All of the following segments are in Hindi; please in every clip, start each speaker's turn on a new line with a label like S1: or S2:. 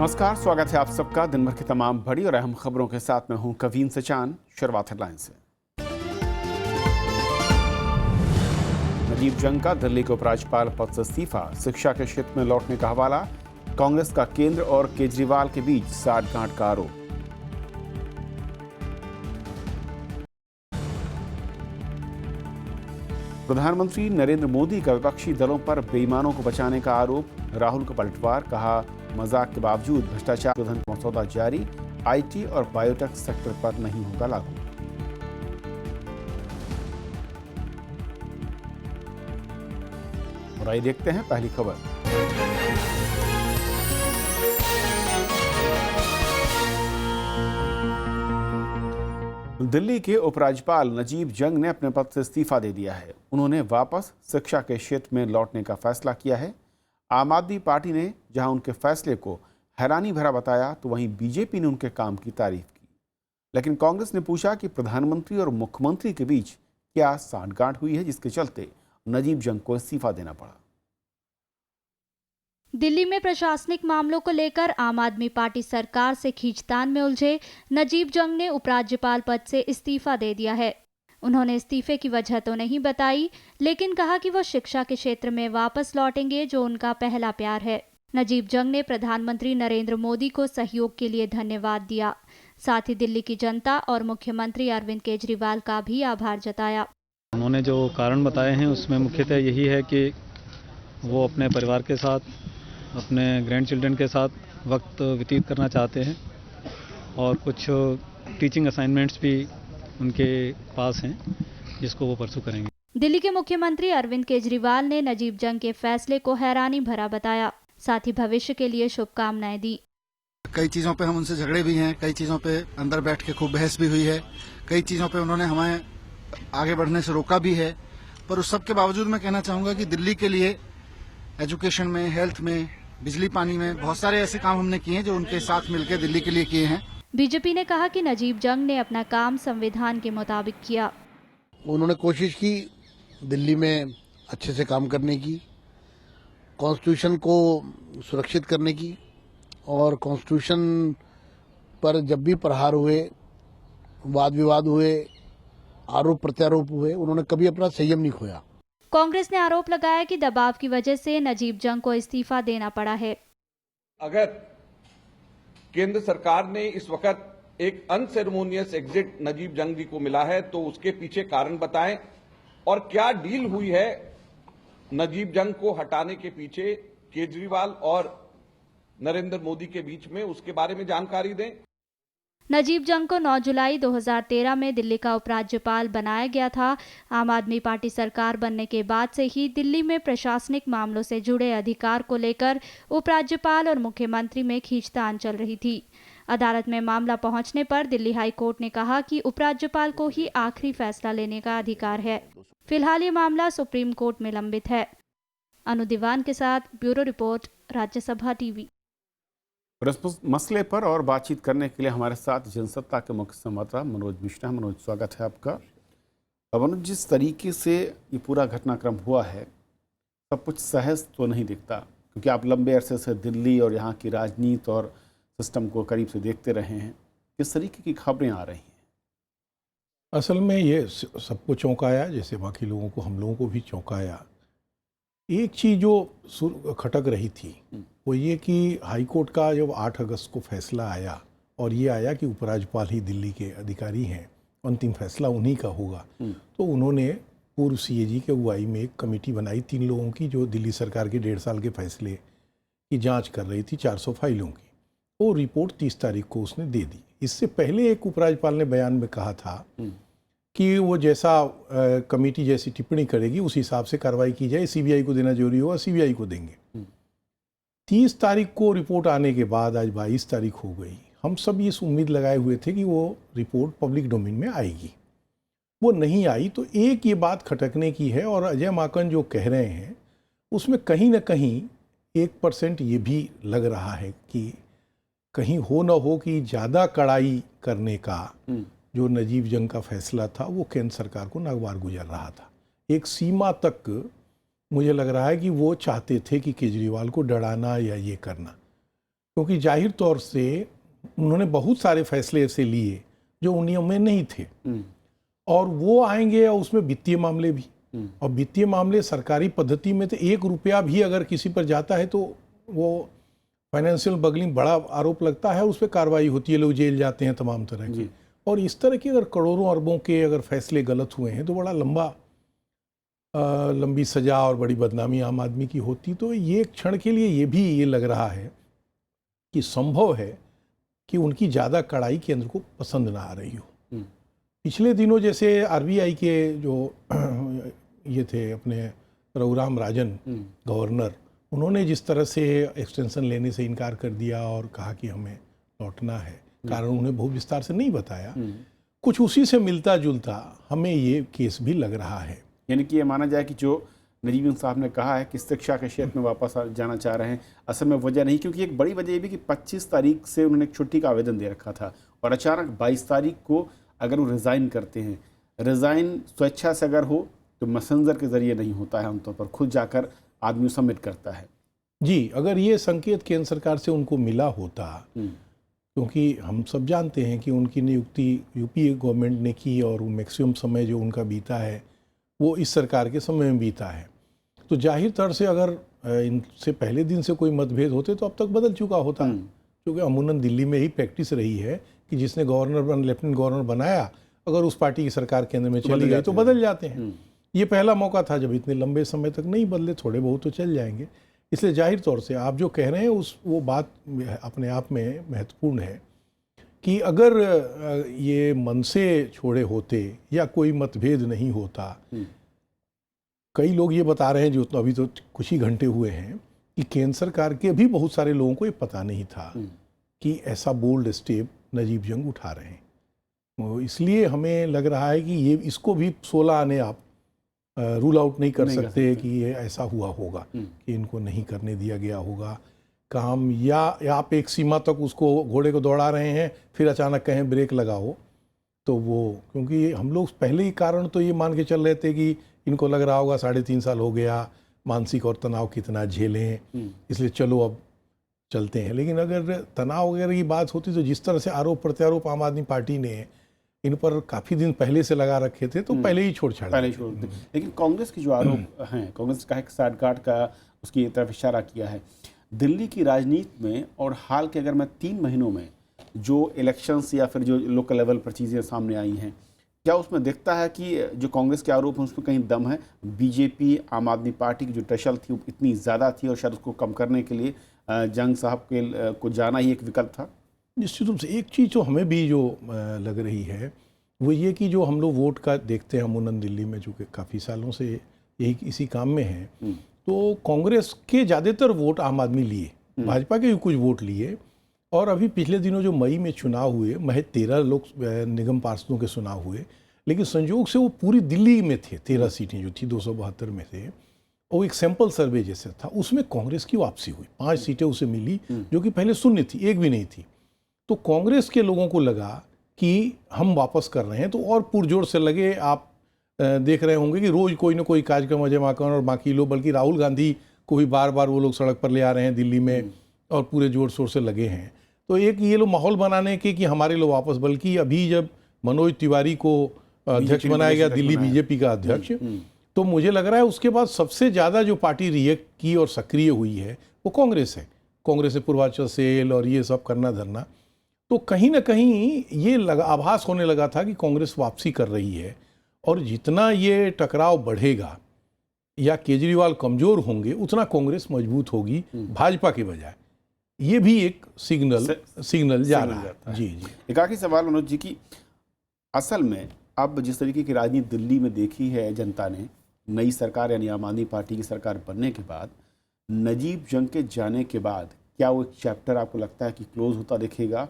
S1: नमस्कार, स्वागत है आप सबका दिन भर की तमाम बड़ी और अहम खबरों के साथ मैं हूं कवीन सचान। शुरुआत हेडलाइन से। नजीब जंग का दिल्ली के उपराज्यपाल पद से इस्तीफा, शिक्षा के क्षेत्र में लौटने का हवाला। कांग्रेस का केंद्र और केजरीवाल के बीच साठगांठ का आरोप। प्रधानमंत्री नरेंद्र मोदी का विपक्षी दलों पर बेईमानों को बचाने का आरोप। राहुल का पलटवार, कहा मजाक के बावजूद भ्रष्टाचार निरोधन मसौदा जारी, आईटी और बायोटेक सेक्टर पर नहीं होगा लागू। और आइए देखते हैं पहली खबर। दिल्ली के उपराज्यपाल नजीब जंग ने अपने पद से इस्तीफा दे दिया है। उन्होंने वापस शिक्षा के क्षेत्र में लौटने का फैसला किया है। आम आदमी पार्टी ने जहां उनके फैसले को हैरानी भरा बताया, तो वहीं बीजेपी ने उनके काम की तारीफ की। लेकिन कांग्रेस ने पूछा कि प्रधानमंत्री और मुख्यमंत्री के बीच क्या साठगांठ हुई है, जिसके चलते नजीब जंग को इस्तीफा देना पड़ा।
S2: दिल्ली में प्रशासनिक मामलों को लेकर आम आदमी पार्टी सरकार से खींचतान में उलझे नजीब जंग ने उपराज्यपाल पद से इस्तीफा दे दिया है। उन्होंने इस्तीफे की वजह तो नहीं बताई, लेकिन कहा कि वो शिक्षा के क्षेत्र में वापस लौटेंगे, जो उनका पहला प्यार है। नजीब जंग ने प्रधानमंत्री नरेंद्र मोदी को सहयोग के लिए धन्यवाद दिया। साथ ही दिल्ली की जनता और मुख्यमंत्री अरविंद केजरीवाल का भी आभार जताया।
S3: उन्होंने जो कारण बताए हैं उसमें मुख्यतः यही है कि वो अपने परिवार के साथ, अपने ग्रैंड चिल्ड्रन के साथ वक्त व्यतीत करना चाहते हैं और कुछ टीचिंग असाइनमेंट्स भी उनके पास हैं जिसको वो परसू करेंगे।
S2: दिल्ली के मुख्यमंत्री अरविंद केजरीवाल ने नजीब जंग के फैसले को हैरानी भरा बताया। साथ ही भविष्य के लिए शुभकामनाएं दी।
S4: कई चीजों पे हम उनसे झगड़े भी हैं, कई चीजों पे अंदर बैठ के खूब बहस भी हुई है, कई चीजों पे उन्होंने हमें आगे बढ़ने से रोका भी है। पर उस सब के बावजूद मैं कहना चाहूंगा कि दिल्ली के लिए एजुकेशन में, हेल्थ में, बिजली पानी में बहुत सारे ऐसे काम हमने किए हैं जो उनके साथ मिलकर दिल्ली के लिए किए हैं।
S2: बीजेपी ने कहा कि नजीब जंग ने अपना काम संविधान के मुताबिक किया।
S5: उन्होंने कोशिश की दिल्ली में अच्छे से काम करने की, कॉन्स्टिट्यूशन को सुरक्षित करने की, और कॉन्स्टिट्यूशन पर जब भी प्रहार हुए, वाद विवाद हुए, आरोप प्रत्यारोप हुए, उन्होंने कभी अपना संयम नहीं खोया।
S2: कांग्रेस ने आरोप लगाया कि दबाव की वजह से नजीब जंग को इस्तीफा देना पड़ा है।
S6: अगर केंद्र सरकार ने इस वक्त एक अनसेरेमोनियस एग्जिट नजीब जंग जी को मिला है तो उसके पीछे कारण बताएं, और क्या डील हुई है नजीब जंग को हटाने के पीछे केजरीवाल और नरेंद्र मोदी के बीच में, उसके बारे में जानकारी दें।
S2: नजीब जंग को 9 जुलाई 2013 में दिल्ली का उपराज्यपाल बनाया गया था। आम आदमी पार्टी सरकार बनने के बाद से ही दिल्ली में प्रशासनिक मामलों से जुड़े अधिकार को लेकर उपराज्यपाल और मुख्यमंत्री में खींचतान चल रही थी। अदालत में मामला पहुंचने पर दिल्ली हाई कोर्ट ने कहा कि उपराज्यपाल को ही आखिरी फैसला लेने का अधिकार है। फिलहाल ये मामला सुप्रीम कोर्ट में लंबित है। अनु दीवान के साथ ब्यूरो रिपोर्ट, राज्यसभा टीवी।
S1: इस मसले पर और बातचीत करने के लिए हमारे साथ जनसत्ता के मुख्य संवाददाता मनोज मिश्रा। मनोज, स्वागत है आपका। मनोज, जिस तरीके से ये पूरा घटनाक्रम हुआ है, सब कुछ सहज तो नहीं दिखता, क्योंकि आप लंबे अरसे से दिल्ली और यहाँ की राजनीति और सिस्टम को करीब से देखते रहे हैं। किस तरीके की खबरें आ रही हैं?
S7: असल में ये सबको चौंकाया, जैसे बाकी लोगों को, हम लोगों को भी चौंकाया। एक चीज़ जो खटक रही थी वो ये कि हाई कोर्ट का जब 8 अगस्त को फैसला आया और ये आया कि उपराज्यपाल ही दिल्ली के अधिकारी हैं, अंतिम फैसला उन्हीं का होगा, तो उन्होंने पूर्व सीएजी के अगुवाई में एक कमेटी बनाई 3 लोगों की, जो दिल्ली सरकार के 1.5 साल के फैसले की जांच कर रही थी, 400 फाइलों की। वो रिपोर्ट 30 तारीख को उसने दे दी। इससे पहले एक उपराज्यपाल ने बयान में कहा था कि वो जैसा कमेटी जैसी टिप्पणी करेगी उस हिसाब से कार्रवाई की जाए, सीबीआई को देना जरूरी होगा, सीबीआई को देंगे। 30 तारीख को रिपोर्ट आने के बाद आज 22 तारीख हो गई। हम सब इस उम्मीद लगाए हुए थे कि वो रिपोर्ट पब्लिक डोमेन में आएगी, वो नहीं आई। तो एक ये बात खटकने की है, और अजय माकन जो कह रहे हैं उसमें कहीं ना कहीं 1% ये भी लग रहा है कि कहीं हो ना हो कि ज़्यादा कड़ाई करने का जो नजीब जंग का फैसला था वो केंद्र सरकार को नागवार गुजर रहा था। एक सीमा तक मुझे लग रहा है कि वो चाहते थे कि केजरीवाल को डराना या ये करना। क्योंकि जाहिर तौर से उन्होंने बहुत सारे फैसले ऐसे लिए जो उन नियम में नहीं थे, और वो आएंगे और उसमें वित्तीय मामले भी, और वित्तीय मामले सरकारी पद्धति में तो 1 रुपया भी अगर किसी पर जाता है तो वो फाइनेंशियल बगलिंग बड़ा आरोप लगता है, उस पर कार्रवाई होती है, लोग जेल जाते हैं तमाम तरह की। और इस तरह के अगर करोड़ों अरबों के अगर फैसले गलत हुए हैं तो बड़ा लंबी सजा और बड़ी बदनामी आम आदमी की होती। तो ये क्षण के लिए ये लग रहा है कि संभव है कि उनकी ज़्यादा कड़ाई केंद्र को पसंद ना आ रही हो। पिछले दिनों जैसे आरबीआई के जो ये थे अपने रघुराम राजन गवर्नर, उन्होंने जिस तरह से एक्सटेंशन लेने से इनकार कर दिया और कहा कि हमें लौटना है, कारण उन्हें बहुत विस्तार से नहीं बताया, कुछ उसी से मिलता जुलता हमें ये केस भी लग रहा है।
S1: यानी कि ये माना जाए कि जो नजीब जंग साहब ने कहा है कि शिक्षा के क्षेत्र में वापस जाना चाह रहे हैं, असल में वजह नहीं, क्योंकि एक बड़ी वजह ये भी कि 25 तारीख से उन्होंने एक छुट्टी का आवेदन दे रखा था और अचानक 22 तारीख को अगर वो रिज़ाइन करते हैं, रिज़ाइन स्वेच्छा से अगर हो तो मैसेंजर के ज़रिए नहीं होता है, आमतौर पर खुद जाकर आदमी सबमिट करता है।
S7: जी, अगर ये संकेत केंद्र सरकार से उनको मिला होता, क्योंकि हम सब जानते हैं कि उनकी नियुक्ति यूपीए गवर्नमेंट ने की और वो मैक्सिमम समय जो उनका बीता है वो इस सरकार के समय में बीता है, तो जाहिर तौर से अगर इनसे पहले दिन से कोई मतभेद होते तो अब तक बदल चुका होता, क्योंकि अमूमन दिल्ली में ही प्रैक्टिस रही है कि जिसने लेफ्टिनेंट गवर्नर बनाया, अगर उस पार्टी की सरकार केंद्र में चली गई तो बदल जाते हैं। ये पहला मौका था जब इतने लंबे समय तक नहीं बदले, थोड़े बहुत तो चल जाएंगे। इसलिए जाहिर तौर से आप जो कह रहे हैं वो बात अपने आप में महत्वपूर्ण है कि अगर ये मन से छोड़े होते या कोई मतभेद नहीं होता, कई लोग ये बता रहे हैं जो अभी तो कुछ ही घंटे हुए हैं कि केंद्र सरकार के भी बहुत सारे लोगों को ये पता नहीं था कि ऐसा बोल्ड स्टेप नजीब जंग उठा रहे हैं। इसलिए हमें लग रहा है कि ये इसको भी 16 आने आप रूल आउट नहीं कर सकते कि ये ऐसा हुआ होगा कि इनको नहीं करने दिया गया होगा काम, या आप एक सीमा तक उसको घोड़े को दौड़ा रहे हैं फिर अचानक कहें ब्रेक लगाओ, तो वो क्योंकि हम लोग पहले ही कारण तो ये मान के चल रहे थे कि इनको लग रहा होगा 3.5 साल हो गया, मानसिक और तनाव कितना झेलें, इसलिए चलो अब चलते हैं। लेकिन अगर तनाव वगैरह की बात होती तो जिस तरह से आरोप प्रत्यारोप आम आदमी पार्टी ने इन पर काफ़ी दिन पहले से लगा रखे थे तो पहले ही छोड़ देते।
S1: लेकिन कांग्रेस की जो आरोप हैं, कांग्रेस का एक साठगांठ का उसकी तरफ इशारा किया है दिल्ली की राजनीति में, और हाल के अगर मैं 3 महीनों में जो इलेक्शंस या फिर जो लोकल लेवल पर चीज़ें सामने आई हैं, क्या उसमें दिखता है कि जो कांग्रेस के आरोप हैं उसमें कहीं दम है? बीजेपी आम आदमी पार्टी की जो टसल थी वो इतनी ज़्यादा थी और शायद उसको कम करने के लिए जंग साहब के को जाना ही एक विकल्प था।
S7: निश्चित रूप से एक चीज़ जो हमें भी जो लग रही है वो ये कि जो हम लोग वोट का देखते हैं अमूमन दिल्ली में, जो कि काफ़ी सालों से यही इसी काम में है, तो कांग्रेस के ज़्यादातर वोट आम आदमी लिए, भाजपा के भी कुछ वोट लिए, और अभी पिछले दिनों जो मई में चुनाव हुए, महज 13 लोग निगम पार्षदों के चुनाव हुए, लेकिन संयोग से वो पूरी दिल्ली में थे, 13 सीटें जो थी 272 में से, वो एक सैंपल सर्वे जैसे था, उसमें कांग्रेस की वापसी हुई, 5 सीटें उसे मिली जो कि पहले शून्य थी, एक भी नहीं थी। तो कांग्रेस के लोगों को लगा कि हम वापस कर रहे हैं, तो और पुरजोर से लगे। आप देख रहे होंगे कि रोज़ कोई ना कोई कार्यक्रम जमा कर और बाकी लोग, बल्कि राहुल गांधी को भी बार बार वो लोग सड़क पर ले आ रहे हैं दिल्ली में और पूरे जोर शोर से लगे हैं। तो एक ये लोग माहौल बनाने के कि हमारे लोग वापस, बल्कि अभी जब मनोज तिवारी को अध्यक्ष बनाया गया, दिल्ली बीजेपी का अध्यक्ष, तो मुझे लग रहा है उसके बाद सबसे ज़्यादा जो पार्टी रिएक्ट की और सक्रिय हुई है वो कांग्रेस है। कांग्रेस ने पूर्वांचल सेल और ये सब करना धरना, तो कहीं ना कहीं ये आभास होने लगा था कि कांग्रेस वापसी कर रही है, और जितना ये टकराव बढ़ेगा या केजरीवाल कमज़ोर होंगे उतना कांग्रेस मजबूत होगी भाजपा के बजाय। ये भी एक सिग्नल जा रहा है। जी।
S1: एक आखिरी सवाल मनोज जी की, असल में अब जिस तरीके की राजनीति दिल्ली में देखी है जनता ने, नई सरकार यानी आम आदमी पार्टी की सरकार बनने के बाद, नजीब जंग के जाने के बाद, क्या वो एक चैप्टर आपको लगता है कि क्लोज होता दिखेगा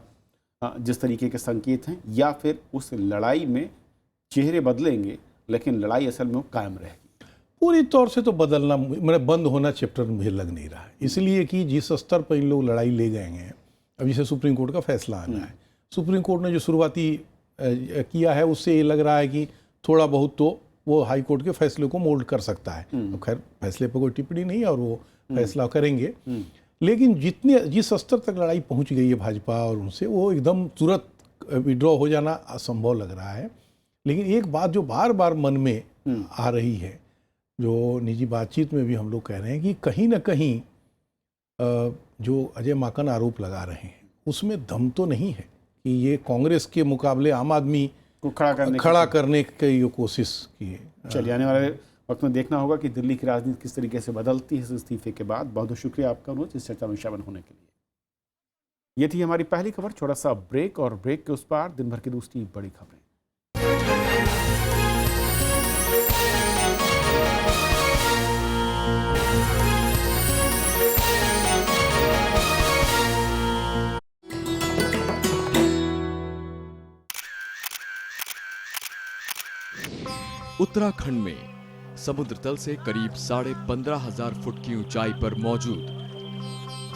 S1: जिस तरीके के संकेत हैं, या फिर उस लड़ाई में चेहरे बदलेंगे लेकिन लड़ाई असल में वो कायम रहेगी?
S7: पूरी तौर से तो बदलना, मतलब बंद होना चैप्टर मुझे लग नहीं रहा है, इसलिए कि जिस स्तर पर इन लोग लड़ाई ले गए हैं, अब जैसे सुप्रीम कोर्ट का फैसला आना है, सुप्रीम कोर्ट ने जो शुरुआती किया है उससे ये लग रहा है कि थोड़ा बहुत तो वो हाई कोर्ट के फैसले को मोल्ड कर सकता है। अब खैर फैसले पर कोई टिप्पणी नहीं और वो फैसला करेंगे, लेकिन जिस स्तर तक लड़ाई पहुंच गई है भाजपा और उनसे, वो एकदम तुरंत विड्रॉ हो जाना असंभव लग रहा है। लेकिन एक बात जो बार बार मन में आ रही है, जो निजी बातचीत में भी हम लोग कह रहे हैं कि कहीं ना कहीं जो अजय माकन आरोप लगा रहे हैं उसमें दम तो नहीं है कि ये कांग्रेस के मुकाबले आम आदमी को खड़ा करने की ये कोशिश की है।
S1: चलिए आने वाले वक्त में देखना होगा कि दिल्ली की राजनीति किस तरीके से बदलती है इस इस्तीफे के बाद। बहुत बहुत शुक्रिया आपका अनुरोध इस चर्चा में शामिल होने के लिए। ये थी हमारी पहली खबर। छोटा सा ब्रेक और ब्रेक के उस पार दिन भर की दूसरी बड़ी खबरें।
S8: उत्तराखंड में समुद्र तल से करीब 15,500 फुट की ऊंचाई पर मौजूद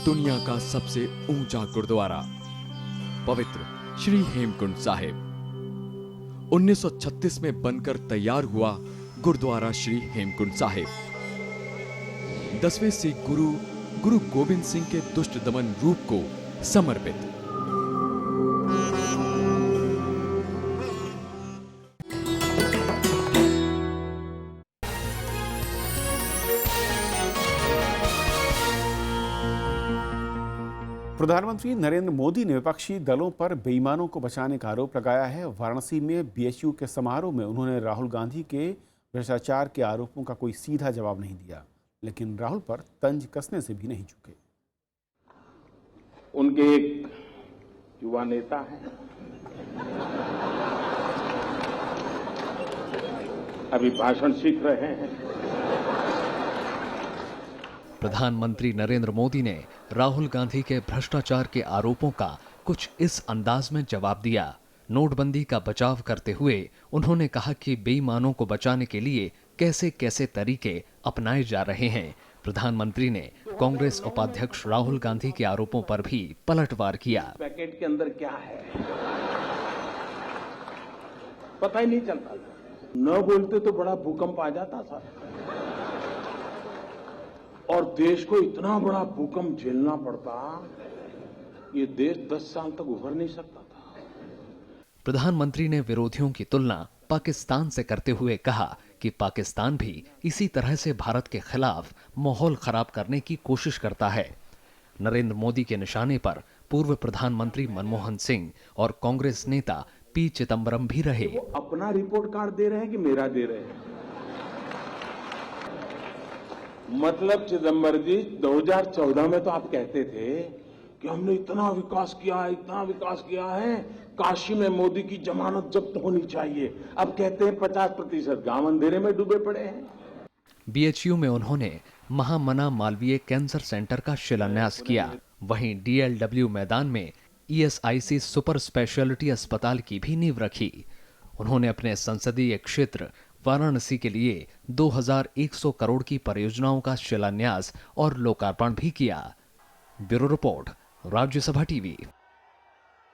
S8: दुनिया का सबसे ऊंचा गुरुद्वारा पवित्र श्री हेमकुंड साहिब 1936 में बनकर तैयार हुआ गुरुद्वारा श्री हेमकुंड साहिब 10वें सिख गुरु गोबिंद सिंह के दुष्ट दमन रूप को समर्पित।
S1: प्रधानमंत्री नरेंद्र मोदी ने विपक्षी दलों पर बेईमानों को बचाने का आरोप लगाया है। वाराणसी में बीएचयू के समारोह में उन्होंने राहुल गांधी के भ्रष्टाचार के आरोपों का कोई सीधा जवाब नहीं दिया, लेकिन राहुल पर तंज कसने से भी नहीं चूके।
S9: उनके एक युवा नेता हैं, अभी भाषण सीख रहे हैं।
S10: प्रधानमंत्री नरेंद्र मोदी ने राहुल गांधी के भ्रष्टाचार के आरोपों का कुछ इस अंदाज में जवाब दिया। नोटबंदी का बचाव करते हुए उन्होंने कहा कि बेईमानों को बचाने के लिए कैसे कैसे तरीके अपनाए जा रहे हैं। प्रधानमंत्री ने कांग्रेस उपाध्यक्ष राहुल गांधी के आरोपों पर भी पलटवार किया।
S9: पैकेट के अंदर क्या है पता ही नहीं चलता, न बोलते तो बड़ा भूकंप आ जाता था और देश को इतना बड़ा भूकंप झेलना पड़ता, ये देश 10 साल तक उभर नहीं सकता था।
S10: प्रधानमंत्री ने विरोधियों की तुलना पाकिस्तान से करते हुए कहा कि पाकिस्तान भी इसी तरह से भारत के खिलाफ माहौल खराब करने की कोशिश करता है। नरेंद्र मोदी के निशाने पर पूर्व प्रधानमंत्री मनमोहन सिंह और कांग्रेस नेता पी चिदम्बरम भी रहे।
S9: वो अपना रिपोर्ट कार्ड दे रहे हैं कि मेरा दे रहे हैं? मतलब चिदम्बरम जी 2014 में तो आप कहते थे कि हमने इतना विकास किया है, काशी में मोदी की जमानत जब्त होनी चाहिए। अब कहते हैं 50% गांव अंधेरे में डूबे पड़े हैं।
S10: बीएचयू में उन्होंने महामना मालवीय कैंसर सेंटर का शिलान्यास किया। वहीं डीएलडब्ल्यू मैदान में ईएसआईसी सुपर स्पेशलिटी अस्पताल की भी नींव रखी। उन्होंने अपने संसदीय क्षेत्र वाराणसी के लिए 2100 करोड़ की परियोजनाओं का शिलान्यास और लोकार्पण भी किया। Bureau report, Rajya Sabha TV.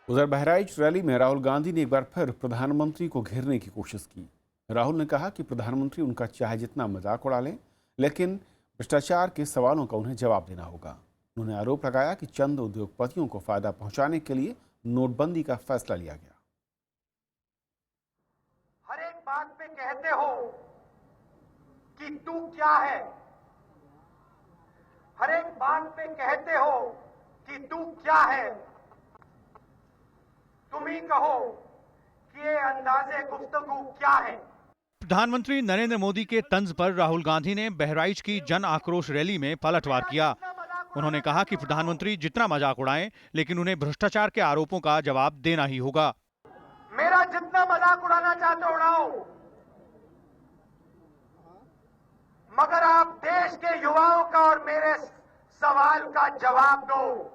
S1: उधर बहराइच रैली में राहुल गांधी ने एक बार फिर प्रधानमंत्री को घेरने की कोशिश की। राहुल ने कहा कि प्रधानमंत्री उनका चाहे जितना मजाक उड़ा लें, लेकिन भ्रष्टाचार के सवालों का उन्हें जवाब देना होगा। उन्होंने आरोप लगाया कि चंद उद्योगपतियों को फायदा पहुंचाने के लिए नोटबंदी का फैसला लिया गया।
S11: हर एक बात पे कहते हो कि तू क्या है, हर एक बात पे कहते हो कि तू क्या है। तुम ही कहो कि ये अंदाजे गुफ्तगू क्या है।
S12: प्रधानमंत्री नरेंद्र मोदी के तंज पर राहुल गांधी ने बहराइच की जन आक्रोश रैली में पलटवार किया। उन्होंने कहा कि प्रधानमंत्री जितना मजाक उड़ाएं, लेकिन उन्हें भ्रष्टाचार के आरोपों का जवाब देना ही होगा।
S11: मेरा जितना मजाक उड़ाना चाहते हो उड़ाओ, मगर आप देश के युवाओं का और मेरे सवाल का जवाब दो।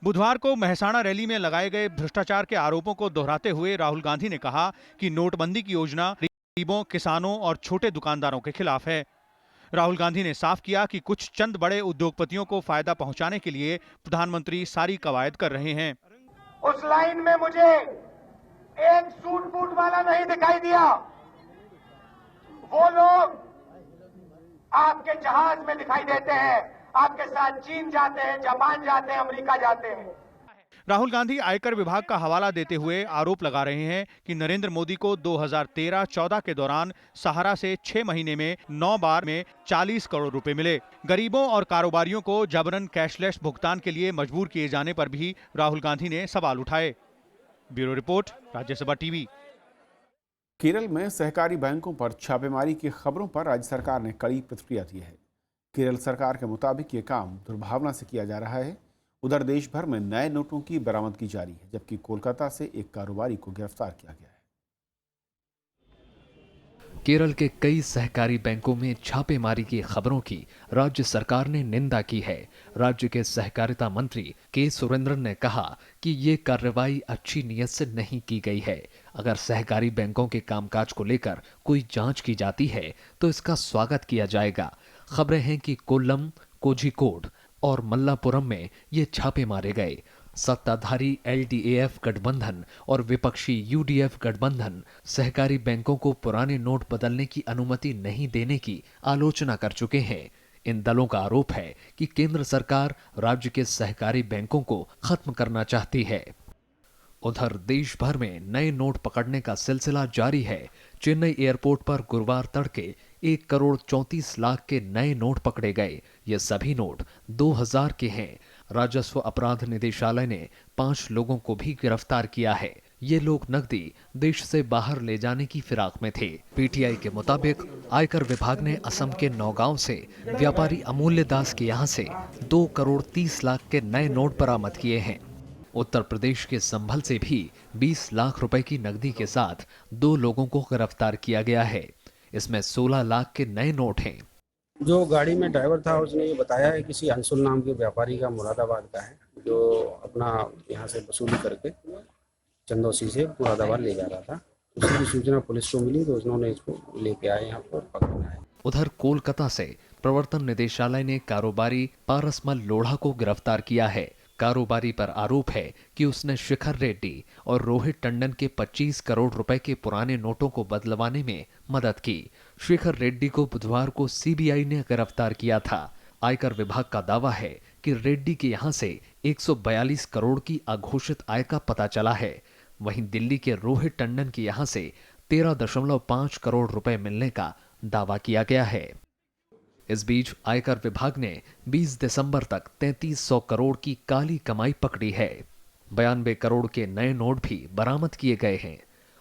S12: बुधवार को मेहसाणा रैली में लगाए गए भ्रष्टाचार के आरोपों को दोहराते हुए राहुल गांधी ने कहा कि नोटबंदी की योजना गरीबों, किसानों और छोटे दुकानदारों के खिलाफ है। राहुल गांधी ने साफ किया कि कुछ चंद बड़े उद्योगपतियों को फायदा पहुंचाने के लिए प्रधानमंत्री सारी कवायद कर रहे हैं।
S11: उस लाइन में मुझे एक सूट बूट वाला नहीं दिखाई दिया। वो लोग आपके जहाज में दिखाई देते हैं, आपके साथ चीन जाते हैं, जापान जाते हैं, अमेरिका जाते हैं।
S12: राहुल गांधी आयकर विभाग का हवाला देते हुए आरोप लगा रहे हैं कि नरेंद्र मोदी को 2013-14 के दौरान सहारा से 6 महीने में 9 बार में 40 करोड़ रुपए मिले। गरीबों और कारोबारियों को जबरन कैशलेस भुगतान के लिए मजबूर किए जाने पर भी राहुल गांधी ने सवाल उठाए। Bureau report, Rajya Sabha TV.
S1: Kerala में सहकारी बैंकों पर छापेमारी की खबरों पर राज्य सरकार ने कड़ी प्रतिक्रिया दी है। केरल सरकार के मुताबिक ये काम दुर्भावना से किया जा रहा है। उधर देश भर में नए नोटों की बरामदगी जारी है, जबकि कोलकाता से एक कारोबारी को गिरफ्तार किया गया है।
S10: केरल के कई सहकारी बैंकों में छापेमारी की खबरों की राज्य सरकार ने निंदा की है। राज्य के सहकारिता मंत्री के सुरेंद्रन ने कहा कि ये कार्रवाई अच्छी नीयत से नहीं की गई है। अगर सहकारी बैंकों के कामकाज को लेकर कोई जांच की जाती है तो इसका स्वागत किया जाएगा। खबरें हैं कि कोल्लम, कोझिकोड और मल्लापुरम में ये छापे मारे गए। सत्ताधारी एलडीएफ गठबंधन और विपक्षी यूडीएफ गठबंधन सहकारी बैंकों को पुराने नोट बदलने की अनुमति नहीं देने की आलोचना कर चुके हैं। इन दलों का आरोप है कि केंद्र सरकार राज्य के सहकारी बैंकों को खत्म करना चाहती है। उधर देश भर में नए नोट पकड़ने का सिलसिला जारी है। चेन्नई एयरपोर्ट पर गुरुवार तड़के 1 करोड़ 34 लाख के नए नोट पकड़े गए। ये सभी नोट 2000 के हैं। राजस्व अपराध निदेशालय ने 5 लोगों को भी गिरफ्तार किया है। ये लोग नकदी देश से बाहर ले जाने की फिराक में थे। पीटीआई के मुताबिक आयकर विभाग ने असम के नौगांव से व्यापारी अमूल्य दास के यहाँ से 2 करोड़ 30 लाख के नए नोट बरामद किए हैं। उत्तर प्रदेश के संभल से भी 20 लाख रुपए की नकदी के साथ 2 लोगों को गिरफ्तार किया गया है। इसमें 16 लाख के नए नोट हैं।
S13: जो गाड़ी में ड्राइवर था उसने ये बताया है किसी अंशुल नाम के व्यापारी का मुरादाबाद का है, जो अपना यहाँ से वसूली करके चंदौसी से मुरादाबाद ले जा रहा था। उसी की सूचना पुलिस को मिली तो उन्होंने इसको लेके आए यहाँ पर पकड़ना है।
S10: उधर कोलकाता से प्रवर्तन निदेशालय ने कारोबारी पारसमल लोढ़ा को गिरफ्तार किया है। कारोबारी पर आरोप है कि उसने शिखर रेड्डी और रोहित टंडन के 25 करोड़ रुपए के पुराने नोटों को बदलवाने में मदद की। शिखर रेड्डी को बुधवार को सीबीआई ने गिरफ्तार किया था। आयकर विभाग का दावा है कि रेड्डी के यहां से 142 करोड़ की अघोषित आय का पता चला है। वहीं दिल्ली के रोहित टंडन के यहां से 13.5 करोड़ रुपए मिलने का दावा किया गया है। इस बीच आयकर विभाग ने 20 दिसंबर तक 3300 करोड़ की काली कमाई पकड़ी है। 92 करोड़ के नए नोट भी बरामद किए गए हैं।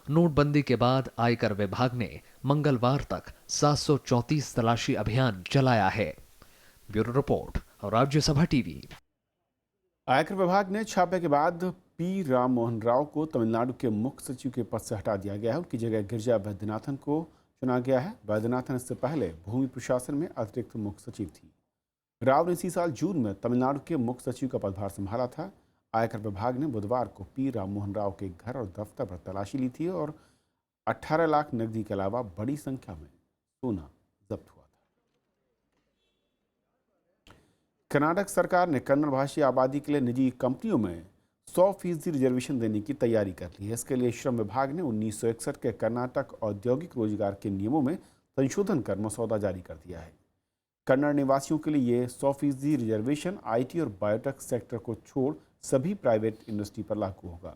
S10: नोटबंदी के बाद आयकर विभाग ने मंगलवार तक 734 तलाशी अभियान चलाया है। Bureau report, Rajya Sabha TV.
S1: आयकर विभाग ने छापे के बाद पी राम मोहन राव को तमिलनाडु के मुख्य सचिव के पद से हटा दिया गया है। उनकी जगह गिरिजा वैद्यनाथन को चुना गया है। वैद्यनाथन इससे पहले भूमि प्रशासन में अतिरिक्त मुख्य सचिव थी। राव ने इसी साल जून में तमिलनाडु के मुख्य सचिव का पदभार संभाला था। आयकर विभाग ने बुधवार को पी राम मोहन राव के घर और दफ्तर पर तलाशी ली थी और 18 लाख नकदी के अलावा बड़ी संख्या में सोना जब्त हुआ था। कर्नाटक सरकार ने कन्नड़ भाषी आबादी के लिए निजी कंपनियों में 100% रिजर्वेशन देने की तैयारी कर ली है। इसके लिए श्रम विभाग ने 1961 के कर्नाटक औद्योगिक रोजगार के नियमों में संशोधन कर मसौदा जारी कर दिया है। कन्नड़ निवासियों के लिए ये 100% रिजर्वेशन आईटी और बायोटेक सेक्टर को छोड़ सभी प्राइवेट इंडस्ट्री पर लागू होगा।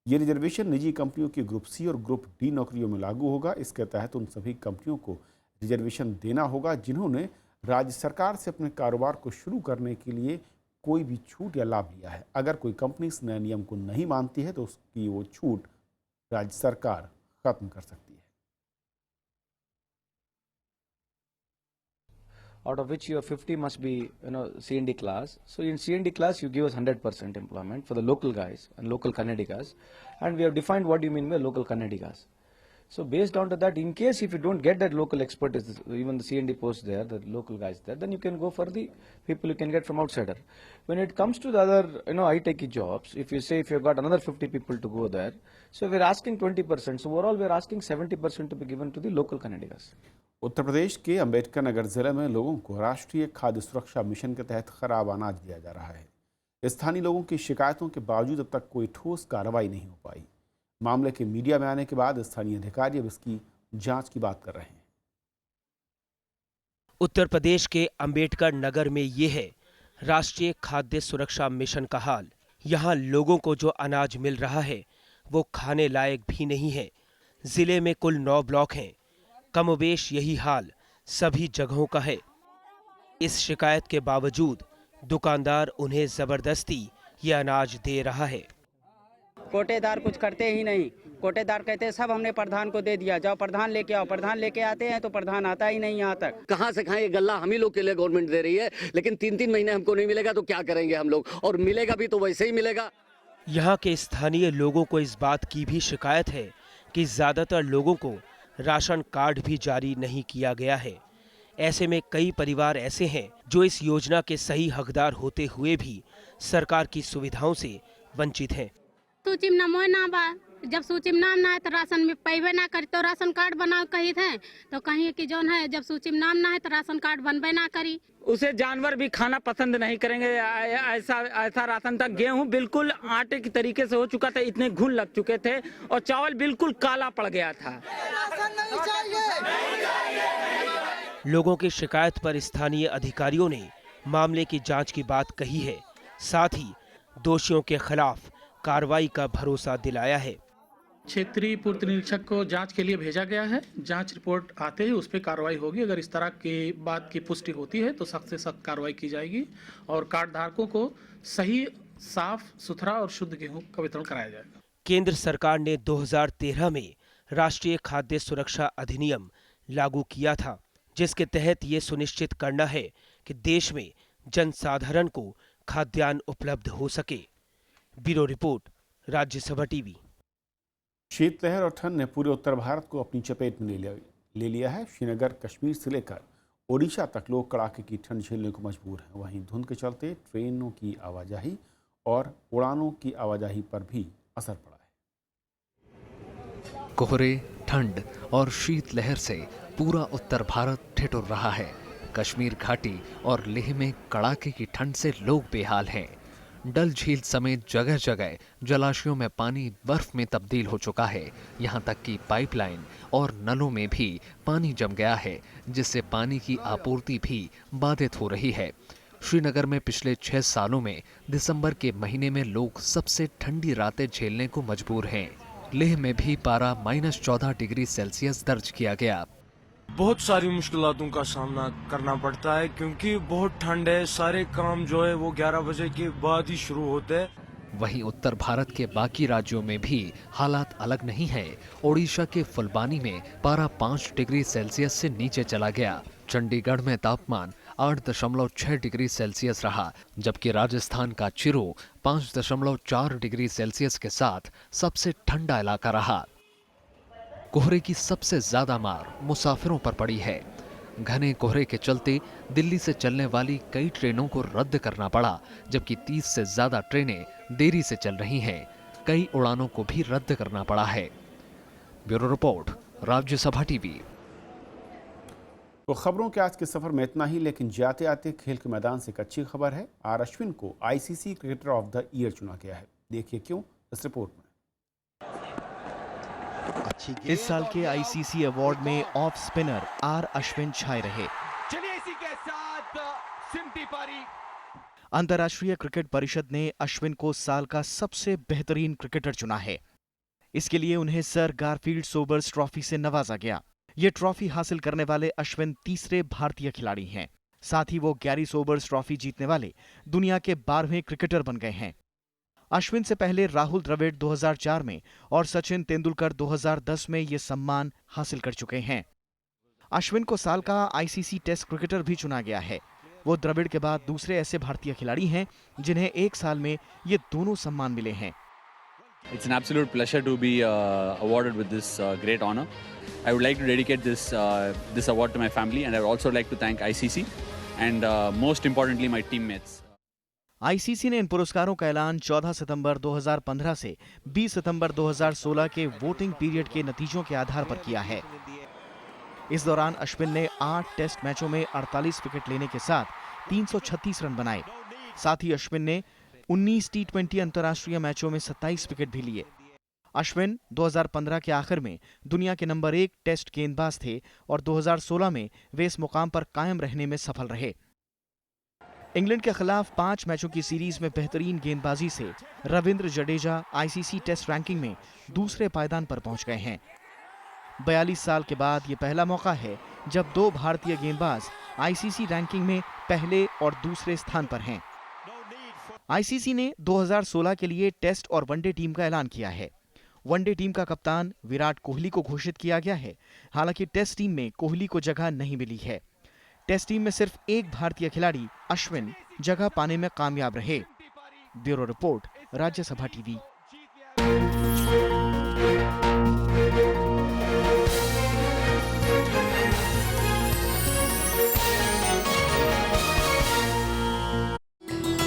S1: ये रिजर्वेशन निजी कंपनियों की ग्रुप सी और ग्रुप डी नौकरियों में लागू होगा। इसके तहत उन सभी कंपनियों को रिजर्वेशन देना होगा जिन्होंने राज्य सरकार से अपने कारोबार को शुरू करने के लिए कोई भी छूट या लाभ लिया है। अगर कोई कंपनी इस नए नियम को नहीं मानती है तो उसकी वो छूट राज्य सरकार खत्म कर सकती है।
S14: Out of which your 50 must be, C&D class. So in C&D class, you give us 100% employment for the local guys and local Kannadigas, and we have defined what you mean by local Kannadigas. So based on to that, in case if you don't get that local expertise, even the C&D post there, the local guys there, then you can go for the people you can get from outsider. When it comes to the other, high-techy jobs, if you say if you've got another 50 people to go there, so we're asking 20%. So overall, we're asking 70% to be given to the local Kannadigas.
S1: Uttar Pradesh के अंबेडकर नगर जिले में लोगों को राष्ट्रीय खाद्य सुरक्षा मिशन के तहत खराब अनाज दिया जा रहा है। स्थानीय लोगों की शिकायतों के बावजूद अब तक कोई ठोस कार्रवाई नहीं हो पाई। मामले के मीडिया में आने के बाद स्थानीय अधिकारी अब इसकी जांच की बात कर रहे हैं।
S15: उत्तर प्रदेश के अंबेडकर नगर में ये है राष्ट्रीय खाद्य सुरक्षा मिशन का हाल। यहाँ लोगों को जो अनाज मिल रहा है वो खाने लायक भी नहीं है। जिले में कुल 9 ब्लॉक हैं। कमोबेश यही हाल सभी जगहों का है। इस शिकायत के बावजूद दुकानदार उन्हें जबरदस्ती ये अनाज दे रहा है।
S16: कोटेदार कुछ करते ही नहीं। कोटेदार कहते हैं सब हमने प्रधान को दे दिया, जाओ प्रधान लेके आओ। प्रधान लेके आते हैं तो प्रधान आता ही नहीं यहाँ तक।
S17: कहाँ से खाएं? ये गल्ला हम ही लोग के लिए गवर्नमेंट दे रही है, लेकिन 3-3 महीने हमको नहीं मिलेगा तो क्या करेंगे हम लोग? और मिलेगा भी तो वैसे ही मिलेगा।
S15: यहाँ के स्थानीय लोगों को इस बात की भी शिकायत है कि ज्यादातर लोगों को राशन कार्ड भी जारी नहीं किया गया है। ऐसे में कई परिवार ऐसे हैं जो इस योजना के सही हकदार होते हुए भी सरकार की सुविधाओं से वंचित हैं।
S18: सूची में नाम ना बा, जब सूची में नाम ना है तो राशन में पैबे ना करी तो राशन कार्ड बनाओ कही थे तो कहीं कि जौन है जब सूची में नाम ना है तो राशन कार्ड बनबे ना करी।
S16: उसे जानवर भी खाना पसंद नहीं करेंगे। ऐसा राशन था। गेहूं बिल्कुल आटे की तरीके से हो चुका था, इतने घुन लग चुके थे और चावल बिल्कुल काला पड़ गया था।
S15: लोगों की शिकायत पर स्थानीय अधिकारियों ने मामले की जांच की बात कही है। साथ ही दोषियों के खिलाफ कार्रवाई का भरोसा दिलाया है।
S19: क्षेत्रीय पूर्ति निरीक्षक को जांच के लिए भेजा गया है। जांच रिपोर्ट आते ही उस पर कार्रवाई होगी। अगर इस तरह की बात की पुष्टि होती है तो सख्त से सख्त कार्रवाई की जाएगी और कार्ड धारकों को सही, साफ सुथरा और शुद्ध गेहूं का वितरण कराया जाएगा।
S15: केंद्र सरकार ने 2013 में राष्ट्रीय खाद्य सुरक्षा अधिनियम लागू किया था, जिसके तहत ये सुनिश्चित करना है कि देश में जनसाधारण को खाद्यान्न उपलब्ध हो सके। Bureau report, Rajya Sabha TV.
S1: शीतलहर और ठंड ने पूरे उत्तर भारत को अपनी चपेट में ले लिया है। श्रीनगर, कश्मीर से लेकर ओडिशा तक लोग कड़ाके की ठंड झेलने को मजबूर हैं। वहीं धुंध के चलते ट्रेनों की आवाजाही और उड़ानों की आवाजाही पर भी असर पड़ा है।
S10: कोहरे, ठंड और शीतलहर से पूरा उत्तर भारत ठिठुर रहा है। कश्मीर घाटी और लेह में कड़ाके की ठंड से लोग बेहाल हैं। डल झील समेत जगह जगह जलाशयों में पानी बर्फ में तब्दील हो चुका है। यहाँ तक कि पाइपलाइन और नलों में भी पानी जम गया है, जिससे पानी की आपूर्ति भी बाधित हो रही है। श्रीनगर में पिछले 6 सालों में दिसंबर के महीने में लोग सबसे ठंडी रातें झेलने को मजबूर हैं। लेह में भी पारा -14 डिग्री सेल्सियस दर्ज किया गया।
S20: बहुत सारी मुश्किलातों का सामना करना पड़ता है क्योंकि बहुत ठंड है। सारे काम जो है वो 11 बजे के बाद ही शुरू होते हैं।
S10: वहीं उत्तर भारत के बाकी राज्यों में भी हालात अलग नहीं है। ओडिशा के फुलबानी में पारा 5 डिग्री सेल्सियस से नीचे चला गया। चंडीगढ़ में तापमान 8.6 डिग्री सेल्सियस रहा, जबकि राजस्थान का चिरो 5.4 डिग्री सेल्सियस के साथ सबसे ठंडा इलाका रहा। कोहरे की सबसे ज्यादा मार मुसाफिरों पर पड़ी है। घने कोहरे के चलते दिल्ली से चलने वाली कई ट्रेनों को रद्द करना पड़ा, जबकि 30 से ज्यादा ट्रेनें देरी से चल रही हैं। कई उड़ानों को भी रद्द करना पड़ा है। Bureau report, Rajya Sabha TV.
S1: तो खबरों के आज के सफर में इतना ही, लेकिन जाते आते खेल के मैदान से एक अच्छी खबर है। आर अश्विन को ICC cricketer of the year चुना गया है। देखिए क्यों इस रिपोर्ट में।
S21: इस साल के आईसीसी अवार्ड में ऑफ स्पिनर आर अश्विन छाए रहे।
S22: चलिए इसी के साथ सिमटी पारी।
S21: अंतर्राष्ट्रीय क्रिकेट परिषद ने अश्विन को साल का सबसे बेहतरीन क्रिकेटर चुना है। इसके लिए उन्हें सर गारफील्ड सोबर्स ट्रॉफी से नवाजा गया। ये ट्रॉफी हासिल करने वाले अश्विन तीसरे भारतीय खिलाड़ी हैं। साथ ही वो गैरी सोबर्स ट्रॉफी जीतने वाले दुनिया के 12वें क्रिकेटर बन गए हैं। अश्विन से पहले राहुल द्रविड़ 2004 में और सचिन तेंदुलकर 2010 में ये सम्मान हासिल कर चुके हैं। अश्विन को साल का आईसीसी टेस्ट क्रिकेटर भी चुना गया है। वो द्रविड़ के बाद दूसरे ऐसे भारतीय खिलाड़ी हैं जिन्हें एक साल में ये दोनों सम्मान मिले हैं।
S23: It's an absolute pleasure to be awarded with this great honor. I would like to dedicate this award to my family, and I would also like to thank ICC and most importantly my teammates.
S21: ICC ने इन पुरस्कारों का ऐलान 14 सितंबर 2015 से 20 सितंबर 2016 के वोटिंग पीरियड के नतीजों के आधार पर किया है। इस दौरान अश्विन ने 8 टेस्ट मैचों में 48 विकेट लेने के साथ 336 रन बनाए। साथ ही अश्विन ने 19 टी20 अंतर्राष्ट्रीय मैचों में 27 विकेट भी लिए। अश्विन 2015 के आखिर में दुनिया के नंबर 1 टेस्ट गेंदबाज थे और 2016 में वे इस मुकाम पर कायम रहने में सफल रहे। इंग्लैंड के खिलाफ 5 मैचों की सीरीज में बेहतरीन गेंदबाजी से Ravindra Jadeja ICC test ranking में दूसरे पायदान पर पहुंच गए हैं। 42 साल के बाद ये पहला मौका है जब 2 भारतीय गेंदबाज आईसीसी रैंकिंग में पहले और दूसरे स्थान पर हैं। आईसीसी ने 2016 के लिए टेस्ट और वनडे टीम का ऐलान किया है। वनडे टीम का कप्तान विराट कोहली को घोषित किया गया है। हालांकि टेस्ट टीम में कोहली को जगह नहीं मिली है। टेस्ट टीम में सिर्फ एक भारतीय खिलाड़ी अश्विन जगह पाने में कामयाब रहे। Bureau report, Rajya Sabha TV.